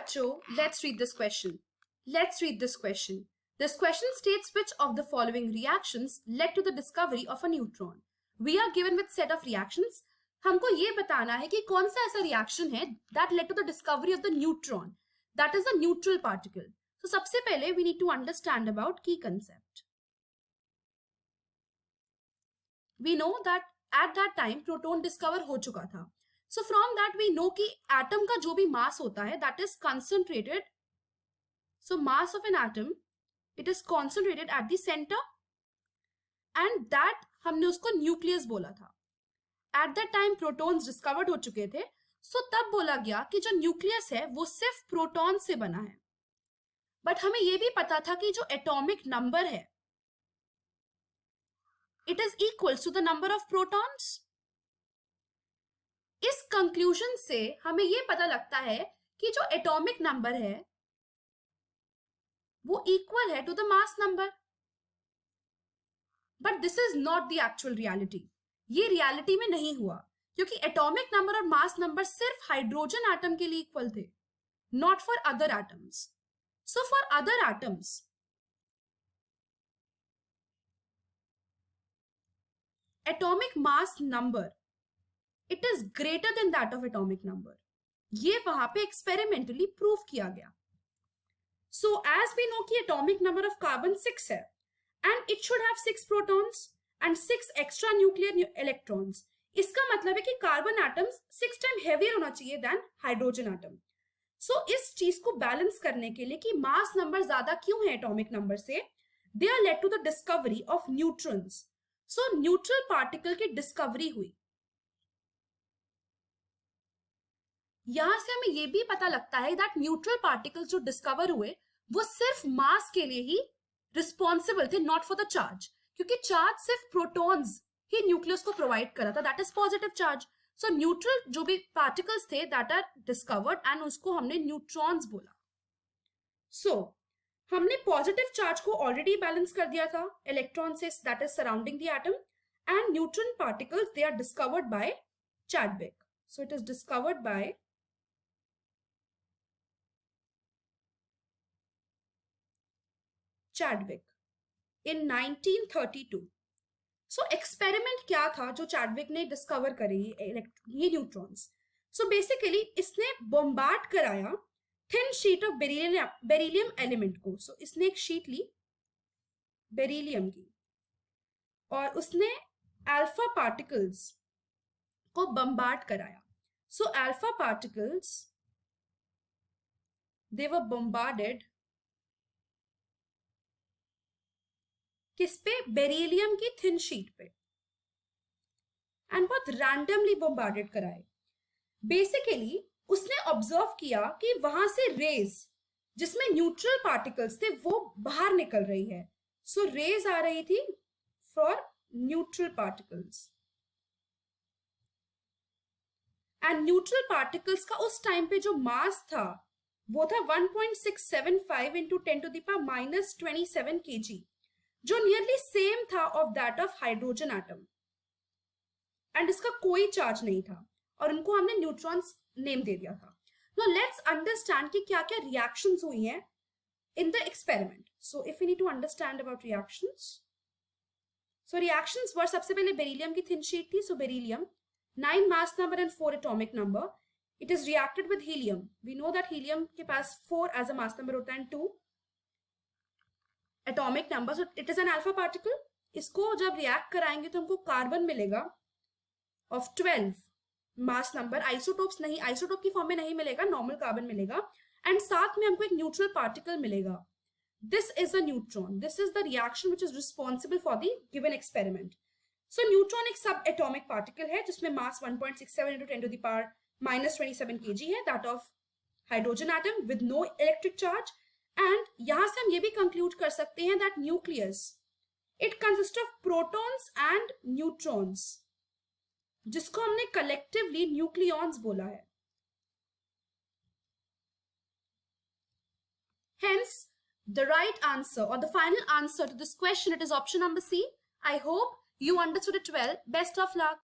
बच्चों, let's read this question. This question states which of the following reactions led to the discovery of a neutron. We are given with set of reactions. हमको ये बताना है कि कौन सा ऐसा reaction है that led to the discovery of the neutron, that is a neutral particle. So सबसे पहले we need to understand about key concept. We know that at that time proton discover हो चुका था. So from that we know कि atom का जो भी mass होता है that is concentrated. So mass of an atom, it is concentrated at the center and that हमने उसको nucleus बोला था. At that time protons discovered हो चुके थे. So तब बोला गया कि जो nucleus है वो सिर्फ proton से बना है. But हमें ये भी पता था कि जो atomic number है it is equal to the number of protons. इस कंक्लूजन से हमें ये पता लगता है कि जो एटॉमिक नंबर है वो इक्वल है to the mass number. But this is not the actual reality. ये रियलिटी में नहीं हुआ क्योंकि एटॉमिक नंबर और मास नंबर सिर्फ हाइड्रोजन एटम के लिए इक्वल थे, not for other atoms. So for other atoms atomic mass number it is greater than that of atomic number. ये वहां पे experimentally prove किया गया. So as we know कि atomic number of carbon 6 है and it should have 6 protons and 6 extra nuclear electrons. इसका मतलब है कि carbon atoms 6 times heavier होना चाहिए than hydrogen atom. So इस चीज को balance करने के लिए कि mass number ज्यादा क्यों है atomic number से, they are led to the discovery of neutrons. So neutral particle की discovery हुई. यहां से हमें यह भी पता लगता है दैट न्यूट्रल पार्टिकल्स जो डिस्कवर हुए वो सिर्फ मास के लिए ही रिस्पॉन्सिबल थे, नॉट फॉर द चार्ज, क्योंकि चार्ज सिर्फ प्रोटॉन्स ही न्यूक्लियस को प्रोवाइड करा था, that is positive charge. So neutral जो भी पार्टिकल्स थे दैट आर डिस्कवर्ड एंड उसको हमने न्यूट्रॉन्स बोला. सो हमने पॉजिटिव चार्ज को ऑलरेडी बैलेंस कर दिया था इलेक्ट्रॉन से, that is surrounding the atom, and neutron particles they are discovered by Chadwick. So it is discovered by Chadwick in 1932. So experiment क्या था जो चैडविक ने डिस्कवर करे ये न्यूट्रॉन्स. So basically इसने बॉम्बार्ड कराया thin sheet of beryllium element को. So इसने एक शीट ली बेरिलियम की और उसने अल्फा पार्टिकल्स को बॉम्बार्ड कराया. So alpha particles they were bombarded किस पे? बेरिलियम की थिन शीट पे, एंड बहुत रैंडमली बॉम्बार्डेड कराए. बेसिकली उसने ऑब्जर्व किया कि वहां से रेज जिसमें न्यूट्रल पार्टिकल्स थे वो बाहर निकल रही है. सो रेज आ रही थी for neutral particles, and neutral particles का उस टाइम पे जो मास था वो था 1.675 into 10 to the power -27 kg, जो नियरली सेम था of that of hydrogen atom, and इसका कोई चार्ज नहीं था और उनको हमने न्यूट्रॉन्स नेम दे दिया था. नाउ लेट्स अंडरस्टैंड कि क्या क्या रिएक्शंस हुई हैं in the experiment. So if we need to understand about reactions, so reactions were सबसे पहले बेरिलियम की थिन शीट थी. So beryllium 9 mass number and 4 atomic number, it is reacted with helium. We know that helium के पास 4 as a mass number होता है and 2 atomic number. So it is an alpha particle. इसको जब react कराएंगे तो हमको कार्बन मिलेगा ऑफ 12 मास नंबर. आइसोटोप्स नहीं, आइसोटोप की फॉर्म में नहीं मिलेगा, नॉर्मल कार्बन मिलेगा, एंड साथ में हमको एक न्यूट्रल पार्टिकल मिलेगा. This is a neutron. This is the reaction which is responsible for the given experiment. So neutron एक सब एटॉमिक पार्टिकल है जिसमें mass 1.67 into 10 to the power -27 kg है, that of hydrogen atom with no electric charge. And यहां से हम ये भी conclude कर सकते हैं that nucleus it consist of protons and neutrons, जिसको हमने कलेक्टिवली न्यूक्लियॉन्स बोला है. Hence, the right answer or the final answer to this question, it is option number C. I hope you understood it well. Best of luck.